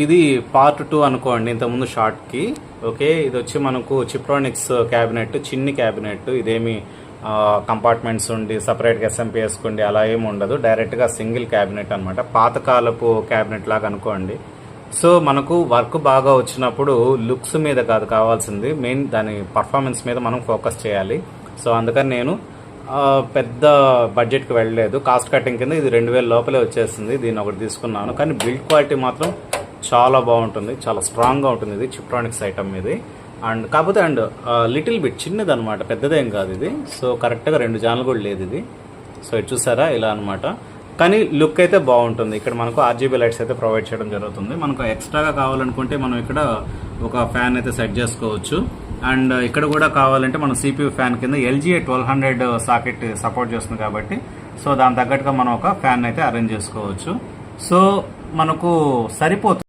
ఇది పార్ట్ 2 అనుకోండి, ఇంతకుముందు షార్ట్కి. ఓకే, ఇది వచ్చి మనకు చిప్రానిక్స్ క్యాబినెట్, చిన్ని క్యాబినెట్. ఇదేమి కంపార్ట్మెంట్స్ ఉండి సపరేట్గా ఎస్ఎంపీ వేసుకోండి అలా ఏమి ఉండదు, డైరెక్ట్గా సింగిల్ క్యాబినెట్ అనమాట. పాతకాలపు క్యాబినెట్ లాగా అనుకోండి. సో మనకు వర్క్ బాగా వచ్చినప్పుడు లుక్స్ మీద కాదు కావాల్సింది, మెయిన్ దాని పర్ఫార్మెన్స్ మీద మనం ఫోకస్ చేయాలి. సో అందుకని నేను పెద్ద బడ్జెట్కి వెళ్ళలేదు. కాస్ట్ కటింగ్ కింద ఇది 2000 లోపలే వచ్చేస్తుంది, దీన్ని ఒకటి తీసుకున్నాను. కానీ బిల్డ్ క్వాలిటీ మాత్రం చాలా బాగుంటుంది, చాలా స్ట్రాంగ్గా ఉంటుంది. ఇది చిప్రానిక్స్ ఐటమ్ ఇది. అండ్ కాకపోతే లిటిల్ బిట్ చిన్నది అనమాట, పెద్దదేం కాదు ఇది. సో కరెక్ట్గా 2 జాన్లు కూడా లేదు ఇది. సో ఇది చూసారా ఇలా అనమాట. కానీ లుక్ అయితే బాగుంటుంది. ఇక్కడ మనకు RGB లైట్స్ అయితే ప్రొవైడ్ చేయడం జరుగుతుంది. మనకు ఎక్స్ట్రాగా కావాలనుకుంటే మనం ఇక్కడ ఒక ఫ్యాన్ అయితే సెట్ చేసుకోవచ్చు. అండ్ ఇక్కడ కూడా కావాలంటే మనం CPU ఫ్యాన్ కింద LG 1200 సాకెట్ సపోర్ట్ చేస్తుంది కాబట్టి సో దాని తగ్గట్టుగా మనం ఒక ఫ్యాన్ అయితే అరేంజ్ చేసుకోవచ్చు. సో మనకు సరిపోతుంది.